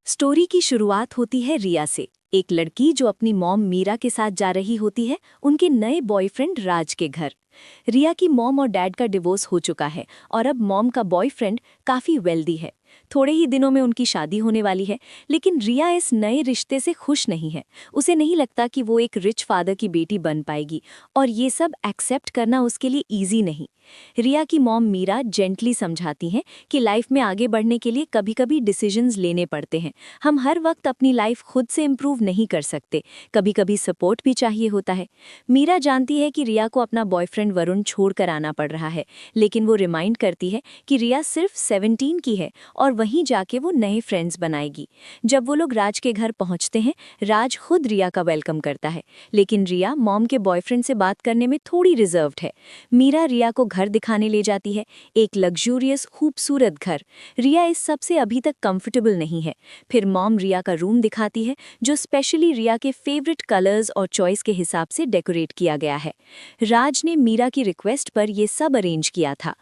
Story की शुरुआत होती है रिया से। एक लड़की जो अपनी मॉम मीरा के साथ जा रही होती है उनके नए बॉयफ्रेंड राज के घर। रिया की मॉम और डैड का डिवोर्स हो चुका है और अब मॉम का बॉयफ्रेंड काफी वेल्दी है। थोड़े ही दिनों में उनकी शादी होने वाली है, लेकिन रिया इस नए रिश्ते से खुश नहीं है। उसे नहीं लगता कि वो एक रिच फादर की बेटी बन पाएगी और ये सब एक्सेप्ट करना उसके लिए ईजी नहीं। रिया की मॉम मीरा जेंटली समझाती हैं कि लाइफ में आगे बढ़ने के लिए कभी-कभी डिसीजंस लेने पड़ते हैं। हम हर वक्त अपनी लाइफ खुद से इम्प्रूव नहीं कर सकते, कभी-कभी सपोर्ट भी चाहिए होता है। मीरा जानती है कि रिया को अपना बॉयफ्रेंड वरुण छोड़कर आना पड़ रहा है, लेकिन वो रिमाइंड करती है कि रिया सिर्फ 17 की है और वहीं जाके वो नए फ्रेंड्स बनाएगी। जब वो लोग राज के घर पहुंचते हैं, राज खुद रिया का वेलकम करता है, लेकिन रिया मॉम के बॉयफ्रेंड से बात करने में थोड़ी रिजर्व्ड है। मीरा रिया को घर दिखाने ले जाती है, एक लग्जूरियस खूबसूरत घर। रिया इस सब से अभी तक कंफर्टेबल नहीं है। फिर मॉम रिया का रूम दिखाती है, जो स्पेशली रिया के फेवरेट कलर्स और चॉइस के हिसाब से डेकोरेट किया गया है। राज ने मीरा की रिक्वेस्ट पर यह सब अरेंज किया था।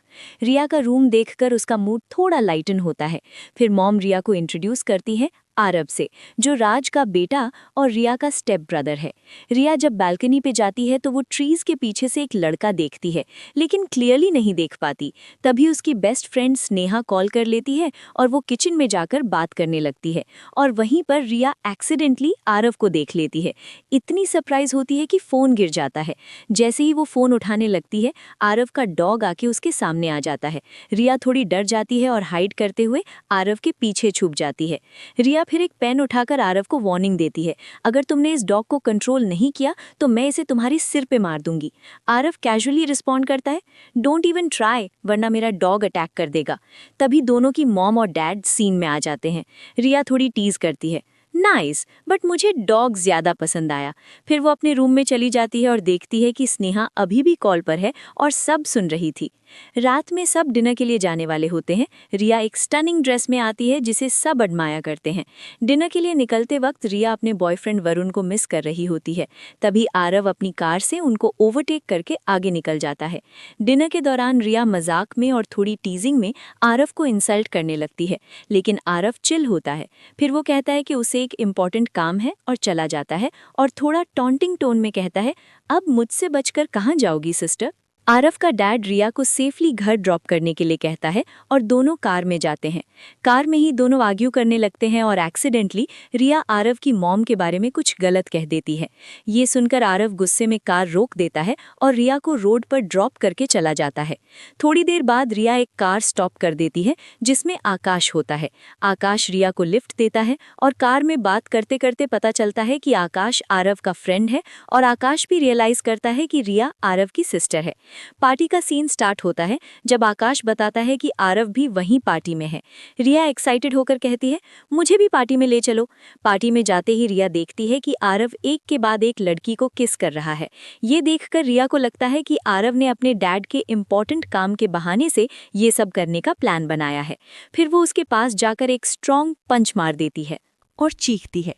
रिया का रूम देखकर उसका मूड थोड़ा लाइटन होता है। फिर मॉम रिया को इंट्रोड्यूस करती है आरव से, जो राज का बेटा और रिया का स्टेप ब्रदर है। रिया जब बालकनी पे जाती है तो वो ट्रीज के पीछे से एक लड़का देखती है, लेकिन क्लियरली नहीं देख पाती। तभी उसकी बेस्ट फ्रेंड स्नेहा कॉल कर लेती है और वो किचन में जाकर बात करने लगती है, और वहीं पर रिया एक्सीडेंटली आरव को देख लेती है। इतनी सरप्राइज होती है कि फोन गिर जाता है। जैसे ही वो फोन उठाने लगती है, आरव का डॉग आके उसके सामने आ जाता है। रिया थोड़ी डर जाती है और हाइड करते हुए आरव के पीछे छुप जाती है। रिया फिर एक पेन उठाकर आरव को वार्निंग देती है, अगर तुमने इस डॉग को कंट्रोल नहीं किया तो मैं इसे तुम्हारे सिर पे मार दूंगी। आरव कैजुअली रिस्पॉन्ड करता है, डोंट इवन ट्राई, वरना मेरा डॉग अटैक कर देगा। तभी दोनों की मॉम और डैड सीन में आ जाते हैं। रिया थोड़ी टीज करती है, नाइस, बट मुझे डॉग ज्यादा पसंद आया। फिर वो अपने रूम में चली जाती है और देखती है कि स्नेहा अभी भी कॉल पर है और सब सुन रही थी। रात में सब डिनर के लिए जाने वाले होते हैं। रिया एक स्टनिंग ड्रेस में आती है जिसे सब एडमायर करते हैं। डिनर के लिए निकलते वक्त रिया अपने बॉयफ्रेंड वरुण को मिस कर रही होती है। तभी आरव अपनी कार से उनको ओवरटेक करके आगे निकल जाता है। डिनर के दौरान रिया मजाक में और थोड़ी टीजिंग में आरव को इंसल्ट करने लगती है, लेकिन आरव चिल होता है। फिर वो कहता है कि उसे एक इम्पॉर्टेंट काम है और चला जाता है, और थोड़ा टॉन्टिंग टोन में कहता है, अब मुझसे बचकर कहाँ जाओगी सिस्टर। आरव का डैड रिया को सेफली घर ड्रॉप करने के लिए कहता है और दोनों कार में जाते हैं। कार में ही दोनों आर्ग्यू करने लगते हैं और एक्सीडेंटली रिया आरव की मॉम के बारे में कुछ गलत कह देती है। ये सुनकर आरव गुस्से में कार रोक देता है और रिया को रोड पर ड्रॉप करके चला जाता है। थोड़ी देर बाद रिया एक कार स्टॉप कर देती है जिसमें आकाश होता है। आकाश रिया को लिफ्ट देता है और कार में बात करते करते पता चलता है कि आकाश आरव का फ्रेंड है, और आकाश भी रियलाइज करता है कि रिया आरव की सिस्टर है। पार्टी का सीन स्टार्ट होता है जब आकाश बताता है कि आरव भी वहीं पार्टी में है। रिया एक्साइटेड होकर कहती है, मुझे भी पार्टी में ले चलो। पार्टी में जाते ही रिया देखती है कि आरव एक के बाद एक लड़की को किस कर रहा है। ये देखकर रिया को लगता है कि आरव ने अपने डैड के इम्पोर्टेंट काम के बहाने से ये सब करने का प्लान बनाया है। फिर वो उसके पास जाकर एक स्ट्रॉन्ग पंच मार देती है और चीखती है,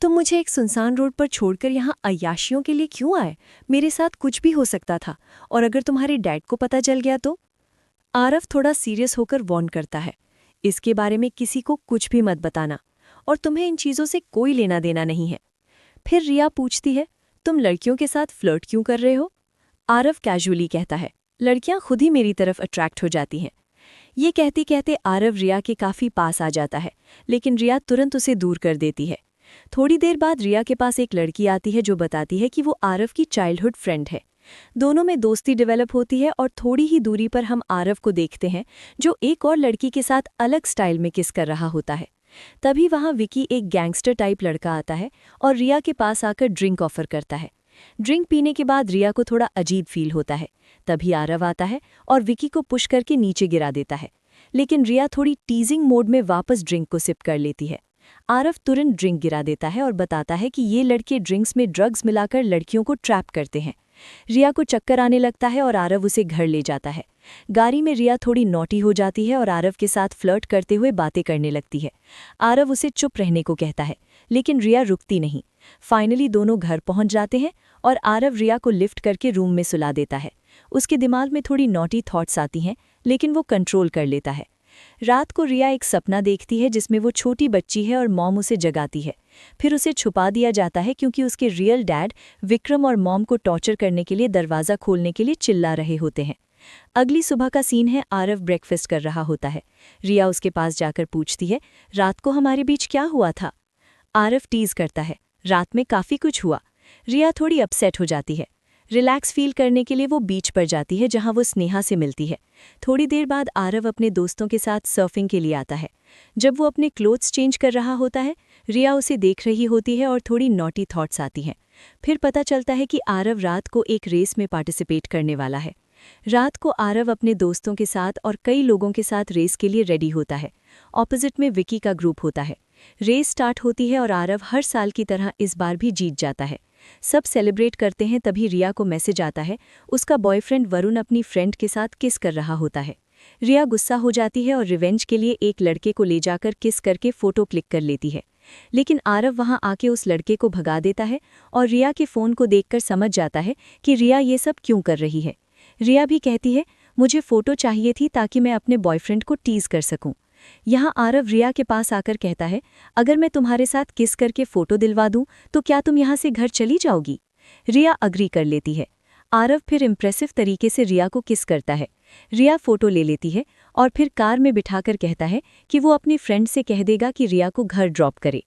तुम मुझे एक सुनसान रोड पर छोड़कर यहाँ अय्याशियों के लिए क्यों आए? मेरे साथ कुछ भी हो सकता था, और अगर तुम्हारे डैड को पता चल गया तो? आरव थोड़ा सीरियस होकर वार्न करता है, इसके बारे में किसी को कुछ भी मत बताना, और तुम्हें इन चीज़ों से कोई लेना देना नहीं है। फिर रिया पूछती है, तुम लड़कियों के साथ फ्लर्ट क्यों कर रहे हो? आरव कैजुअली कहता है, लड़कियां खुद ही मेरी तरफ अट्रैक्ट हो जाती हैं। ये कहते कहते आरव रिया के काफ़ी पास आ जाता है, लेकिन रिया तुरंत उसे दूर कर देती है। थोड़ी देर बाद रिया के पास एक लड़की आती है जो बताती है कि वो आरव की चाइल्डहुड फ्रेंड है। दोनों में दोस्ती डेवलप होती है और थोड़ी ही दूरी पर हम आरव को देखते हैं जो एक और लड़की के साथ अलग स्टाइल में किस कर रहा होता है। तभी वहाँ विकी, एक गैंगस्टर टाइप लड़का, आता है और रिया के पास आकर ड्रिंक ऑफर करता है। ड्रिंक पीने के बाद रिया को थोड़ा अजीब फील होता है। तभी आरव आता है और विकी को पुश करके नीचे गिरा देता है, लेकिन रिया थोड़ी टीजिंग मोड में वापस ड्रिंक को सिप कर लेती है। आरव तुरंत ड्रिंक गिरा देता है और बताता है कि ये लड़के ड्रिंक्स में ड्रग्स मिलाकर लड़कियों को ट्रैप करते हैं। रिया को चक्कर आने लगता है और आरव उसे घर ले जाता है। गाड़ी में रिया थोड़ी नॉटी हो जाती है और आरव के साथ फ्लर्ट करते हुए बातें करने लगती है। आरव उसे चुप रहने को कहता है, लेकिन रिया रुकती नहीं। फाइनली दोनों घर पहुंच जाते हैं और आरव रिया को लिफ्ट करके रूम में सुला देता है। उसके दिमाग में थोड़ी नॉटी थॉट्स आती हैं, लेकिन वो कंट्रोल कर लेता है। रात को रिया एक सपना देखती है जिसमें वो छोटी बच्ची है और मॉम उसे जगाती है। फिर उसे छुपा दिया जाता है क्योंकि उसके रियल डैड विक्रम और मॉम को टॉर्चर करने के लिए दरवाज़ा खोलने के लिए चिल्ला रहे होते हैं। अगली सुबह का सीन है, आरव ब्रेकफास्ट कर रहा होता है। रिया उसके पास जाकर पूछती है, रात को हमारे बीच क्या हुआ था? आरव टीज करता है, रात में काफ़ी कुछ हुआ। रिया थोड़ी अपसेट हो जाती है। रिलैक्स फील करने के लिए वो बीच पर जाती है जहां वो स्नेहा से मिलती है। थोड़ी देर बाद आरव अपने दोस्तों के साथ सर्फिंग के लिए आता है। जब वो अपने क्लोथ्स चेंज कर रहा होता है, रिया उसे देख रही होती है और थोड़ी नॉटी थॉट्स आती हैं। फिर पता चलता है कि आरव रात को एक रेस में पार्टिसिपेट करने वाला है। रात को आरव अपने दोस्तों के साथ और कई लोगों के साथ रेस के लिए रेडी होता है। ऑपोजिट में विकी का ग्रुप होता है। रेस स्टार्ट होती है और आरव हर साल की तरह इस बार भी जीत जाता है। सब सेलिब्रेट करते हैं, तभी रिया को मैसेज आता है, उसका बॉयफ्रेंड वरुण अपनी फ्रेंड के साथ किस कर रहा होता है। रिया गुस्सा हो जाती है और रिवेंज के लिए एक लड़के को ले जाकर किस करके फोटो क्लिक कर लेती है। लेकिन आरव वहां आके उस लड़के को भगा देता है और रिया के फ़ोन को देखकर समझ जाता है कि रिया ये सब क्यों कर रही है। रिया भी कहती है, मुझे फ़ोटो चाहिए थी ताकि मैं अपने बॉयफ्रेंड को टीज़ कर सकूं। यहाँ आरव रिया के पास आकर कहता है, अगर मैं तुम्हारे साथ किस करके फ़ोटो दिलवा दूं तो क्या तुम यहाँ से घर चली जाओगी? रिया अग्री कर लेती है। आरव फिर इम्प्रेसिव तरीके से रिया को किस करता है। रिया फ़ोटो ले लेती है और फिर कार में बिठाकर कहता है कि वो अपनी फ्रेंड से कह देगा कि रिया को घर ड्रॉप करे।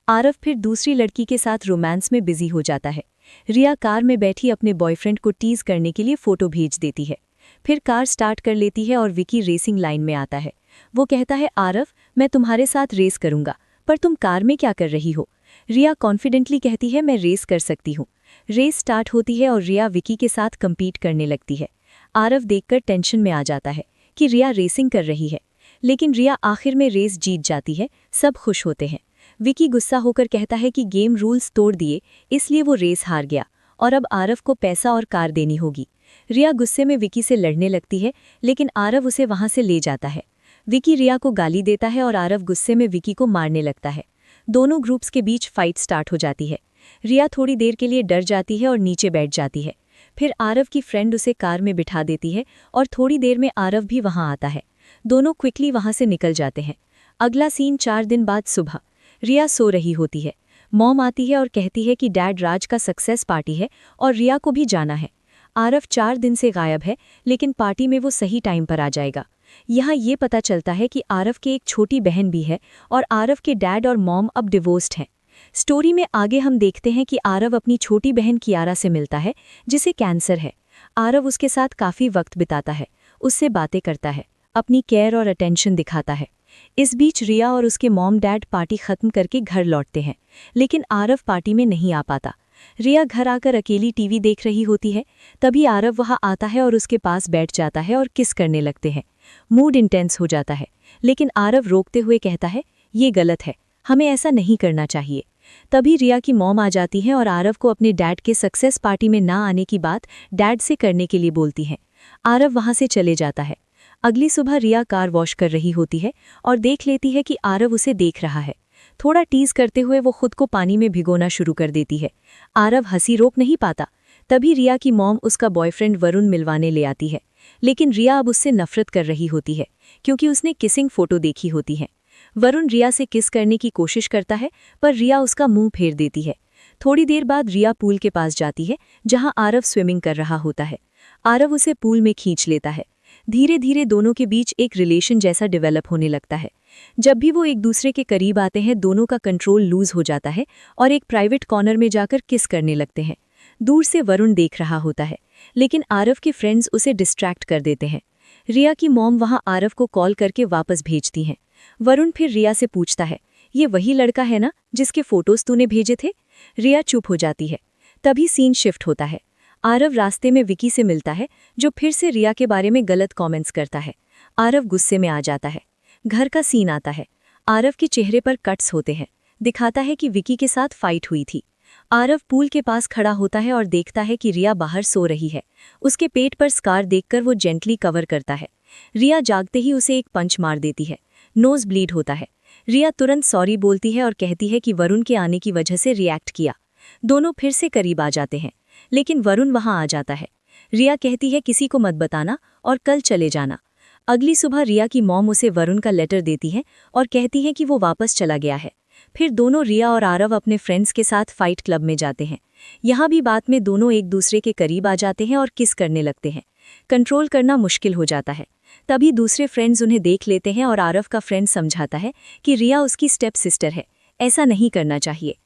आरव फिर दूसरी लड़की के साथ रोमांस में बिजी हो जाता है। रिया कार में बैठी अपने बॉयफ्रेंड को टीज़ करने के लिए फ़ोटो भेज देती है। फिर कार स्टार्ट कर लेती है और विकी रेसिंग लाइन में आता है। वो कहता है, आरव मैं तुम्हारे साथ रेस करूंगा, पर तुम कार में क्या कर रही हो? रिया कॉन्फिडेंटली कहती है, मैं रेस कर सकती हूँ। रेस स्टार्ट होती है और रिया विकी के साथ कम्पीट करने लगती है। आरव देखकर टेंशन में आ जाता है कि रिया रेसिंग कर रही है, लेकिन रिया आखिर में रेस जीत जाती है। सब खुश होते हैं। विकी गुस्सा होकर कहता है कि गेम रूल्स तोड़ दिए, इसलिए वो रेस हार गया और अब आरव को पैसा और कार देनी होगी। रिया गुस्से में विकी से लड़ने लगती है, लेकिन आरव उसे वहां से ले जाता है। विकी रिया को गाली देता है और आरव गुस्से में विकी को मारने लगता है। दोनों ग्रुप्स के बीच फाइट स्टार्ट हो जाती है। रिया थोड़ी देर के लिए डर जाती है और नीचे बैठ जाती है। फिर आरव की फ्रेंड उसे कार में बिठा देती है और थोड़ी देर में आरव भी वहां आता है। दोनों क्विकली वहां से निकल जाते हैं। अगला सीन 4 दिन बाद सुबह। रिया सो रही होती है। मॉम आती है और कहती है कि डैड राज का सक्सेस पार्टी है और रिया को भी जाना है। आरव 4 दिन से गायब है, लेकिन पार्टी में वो सही टाइम पर आ जाएगा। यहाँ ये पता चलता है कि आरव के एक छोटी बहन भी है और आरव के डैड और मॉम अब डिवोर्स्ड हैं। स्टोरी में आगे हम देखते हैं कि आरव अपनी छोटी बहन कियारा से मिलता है, जिसे कैंसर है। आरव उसके साथ काफ़ी वक्त बिताता है, उससे बातें करता है, अपनी केयर और अटेंशन दिखाता है। इस बीच रिया और उसके मॉम डैड पार्टी खत्म करके घर लौटते हैं, लेकिन आरव पार्टी में नहीं आ पाता। रिया घर आकर अकेली टीवी देख रही होती है, तभी आरव वहां आता है और उसके पास बैठ जाता है और किस करने लगते हैं। मूड इंटेंस हो जाता है, लेकिन आरव रोकते हुए कहता है, ये गलत है, हमें ऐसा नहीं करना चाहिए। तभी रिया की मॉम आ जाती है और आरव को अपने डैड के सक्सेस पार्टी में ना आने की बात डैड से करने के लिए बोलती हैं। आरव वहां से चले जाता है। अगली सुबह रिया कार वॉश कर रही होती है और देख लेती है कि आरव उसे देख रहा है। थोड़ा टीज करते हुए वो खुद को पानी में भिगोना शुरू कर देती है। आरव हंसी रोक नहीं पाता। तभी रिया की मॉम उसका बॉयफ्रेंड वरुण मिलवाने ले आती है, लेकिन रिया अब उससे नफरत कर रही होती है क्योंकि उसने किसिंग फोटो देखी होती है। वरुण रिया से किस करने की कोशिश करता है, पर रिया उसका मुंह फेर देती है। थोड़ी देर बाद रिया पूल के पास जाती है जहां आरव स्विमिंग कर रहा होता है। आरव उसे पूल में खींच लेता है। धीरे धीरे दोनों के बीच एक रिलेशन जैसा डेवलप होने लगता है। जब भी वो एक दूसरे के करीब आते हैं, दोनों का कंट्रोल लूज हो जाता है और एक प्राइवेट कॉर्नर में जाकर किस करने लगते हैं। दूर से वरुण देख रहा होता है, लेकिन आरव के फ्रेंड्स उसे डिस्ट्रैक्ट कर देते हैं। रिया की मॉम वहां आरव को कॉल करके वापस भेजती हैं। वरुण फिर रिया से पूछता है, ये वही लड़का है ना जिसके फोटोज तूने भेजे थे? रिया चुप हो जाती है। तभी सीन शिफ्ट होता है। आरव रास्ते में विकी से मिलता है, जो फिर से रिया के बारे में गलत कमेंट्स करता है। आरव गुस्से में आ जाता है। घर का सीन आता है। आरव के चेहरे पर कट्स होते हैं, दिखाता है कि विकी के साथ फाइट हुई थी। आरव पूल के पास खड़ा होता है और देखता है कि रिया बाहर सो रही है। उसके पेट पर स्कार देखकर वो जेंटली कवर करता है। रिया जागते ही उसे एक पंच मार देती है। नोज ब्लीड होता है। रिया तुरंत सॉरी बोलती है और कहती है कि वरुण के आने की वजह से रिएक्ट किया। दोनों फिर से करीब आ जाते हैं, लेकिन वरुण वहां आ जाता है। रिया कहती है किसी को मत बताना और कल चले जाना। अगली सुबह रिया की मॉम उसे वरुण का लेटर देती है और कहती है कि वो वापस चला गया है। फिर दोनों रिया और आरव अपने फ्रेंड्स के साथ फाइट क्लब में जाते हैं। यहाँ भी बात में दोनों एक दूसरे के करीब आ जाते हैं और किस करने लगते हैं। कंट्रोल करना मुश्किल हो जाता है। तभी दूसरे फ्रेंड्स उन्हें देख लेते हैं और आरव का फ्रेंड समझाता है कि रिया उसकी स्टेप सिस्टर है, ऐसा नहीं करना चाहिए।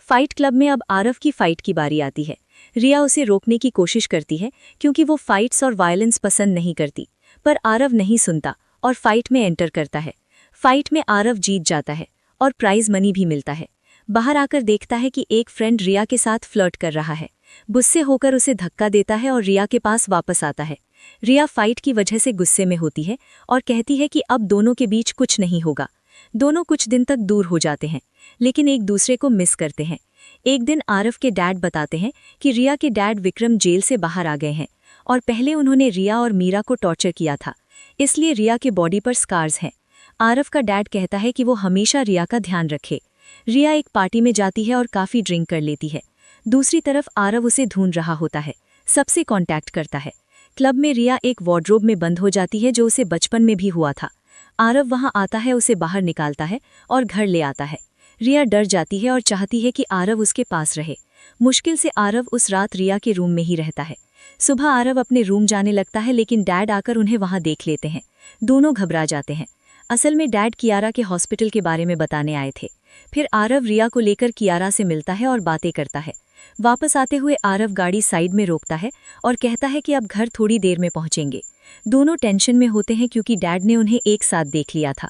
फाइट क्लब में अब आरव की फाइट की बारी आती है। रिया उसे रोकने की कोशिश करती है क्योंकि वो फाइट्स और वायलेंस पसंद नहीं करती, पर आरव नहीं सुनता और फाइट में एंटर करता है। फाइट में आरव जीत जाता है और प्राइज मनी भी मिलता है। बाहर आकर देखता है कि एक फ्रेंड रिया के साथ फ्लर्ट कर रहा है। गुस्से होकर उसे धक्का देता है और रिया के पास वापस आता है। रिया फाइट की वजह से गुस्से में होती है और कहती है कि अब दोनों के बीच कुछ नहीं होगा। दोनों कुछ दिन तक दूर हो जाते हैं, लेकिन एक दूसरे को मिस करते हैं। एक दिन आरव के डैड बताते हैं कि रिया के डैड विक्रम जेल से बाहर आ गए हैं और पहले उन्होंने रिया और मीरा को टॉर्चर किया था, इसलिए रिया के बॉडी पर स्कार्स हैं। आरव का डैड कहता है कि वो हमेशा रिया का ध्यान रखे। रिया एक पार्टी में जाती है और काफ़ी ड्रिंक कर लेती है। दूसरी तरफ आरव उसे ढूंढ रहा होता है, सबसे कांटेक्ट करता है। क्लब में रिया एक वार्डरोब में बंद हो जाती है जो उसे बचपन में भी हुआ था। आरव वहां आता है, उसे बाहर निकालता है और घर ले आता है। रिया डर जाती है और चाहती है कि आरव उसके पास रहे। मुश्किल से आरव उस रात रिया के रूम में ही रहता है। सुबह आरव अपने रूम जाने लगता है, लेकिन डैड आकर उन्हें वहां देख लेते हैं। दोनों घबरा जाते हैं। असल में डैड कियारा के हॉस्पिटल के बारे में बताने आए थे। फिर आरव रिया को लेकर कियारा से मिलता है और बातें करता है। वापस आते हुए आरव गाड़ी साइड में रोकता है और कहता है कि अब घर थोड़ी देर में पहुंचेंगे। दोनों टेंशन में होते हैं क्योंकि डैड ने उन्हें एक साथ देख लिया था।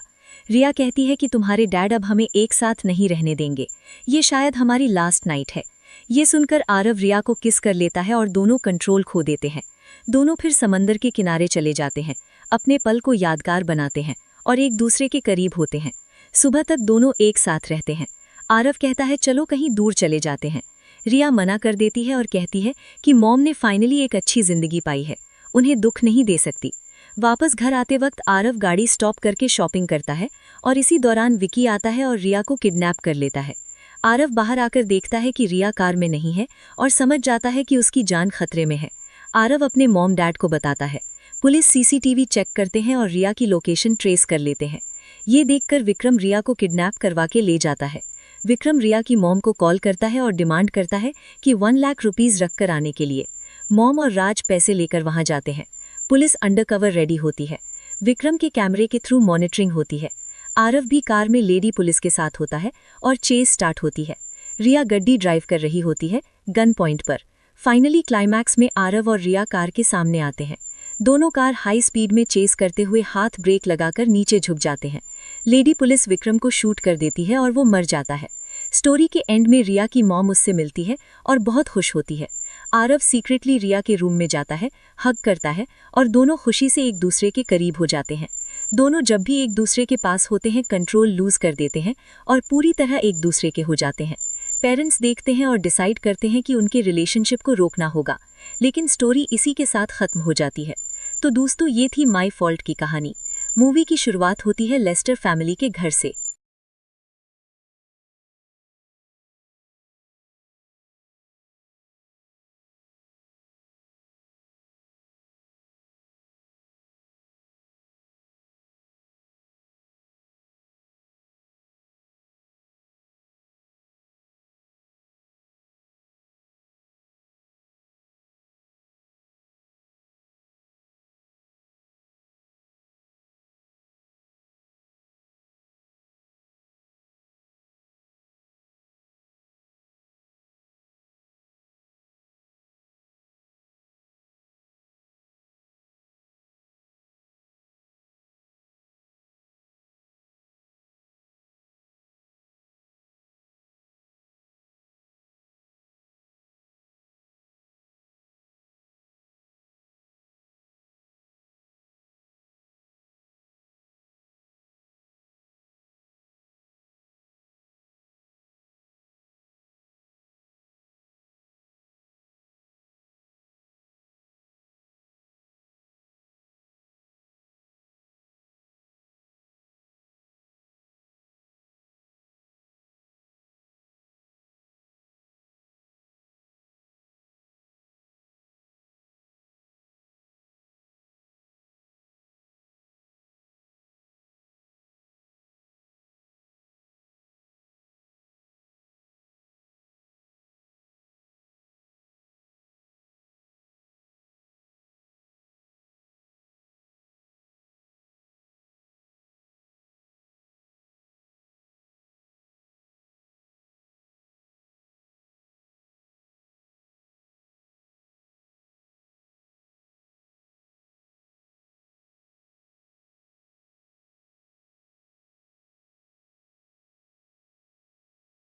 रिया कहती है कि तुम्हारे डैड अब हमें एक साथ नहीं रहने देंगे, ये शायद हमारी लास्ट नाइट है। ये सुनकर आरव रिया को किस कर लेता है और दोनों कंट्रोल खो देते हैं। दोनों फिर समंदर के किनारे चले जाते हैं, अपने पल को यादगार बनाते हैं और एक दूसरे के करीब होते हैं। सुबह तक दोनों एक साथ रहते हैं। आरव कहता है चलो कहीं दूर चले जाते हैं। रिया मना कर देती है और कहती है कि मॉम ने फाइनली एक अच्छी जिंदगी पाई है, उन्हें दुख नहीं दे सकती। वापस घर आते वक्त आरव गाड़ी स्टॉप करके शॉपिंग करता है और इसी दौरान विकी आता है और रिया को किडनैप कर लेता है। आरव बाहर आकर देखता है कि रिया कार में नहीं है और समझ जाता है कि उसकी जान खतरे में है। आरव अपने मॉम डैड को बताता है। पुलिस सीसीटीवी चेक करते हैं और रिया की लोकेशन ट्रेस कर लेते हैं। ये देखकर विक्रम रिया को किडनैप करवा के ले जाता है। विक्रम रिया की मॉम को कॉल करता है और डिमांड करता है कि 1 लाख रुपीस रख कर आने के लिए। मॉम और राज पैसे लेकर वहां जाते हैं। पुलिस अंडरकवर रेडी होती है। विक्रम के कैमरे के थ्रू मॉनिटरिंग होती है। आरव भी कार में लेडी पुलिस के साथ होता है और चेस स्टार्ट होती है। रिया गड्डी ड्राइव कर रही होती है गन पॉइंट पर। फाइनली क्लाइमैक्स में आरव और रिया कार के सामने आते हैं। दोनों कार हाई स्पीड में चेस करते हुए हाथ ब्रेक लगाकर नीचे झुक जाते हैं। लेडी पुलिस विक्रम को शूट कर देती है और वो मर जाता है। स्टोरी के एंड में रिया की मॉम उससे मिलती है और बहुत खुश होती है। आरव सीक्रेटली रिया के रूम में जाता है, हग करता है और दोनों खुशी से एक दूसरे के करीब हो जाते हैं। दोनों जब भी एक दूसरे के पास होते हैं कंट्रोल लूज कर देते हैं और पूरी तरह एक दूसरे के हो जाते हैं। पेरेंट्स देखते हैं और डिसाइड करते हैं कि उनके रिलेशनशिप को रोकना होगा, लेकिन स्टोरी इसी के साथ खत्म हो जाती है। तो दोस्तों, ये थी माय फॉल्ट की कहानी। मूवी की शुरुआत होती है लेस्टर फैमिली के घर से।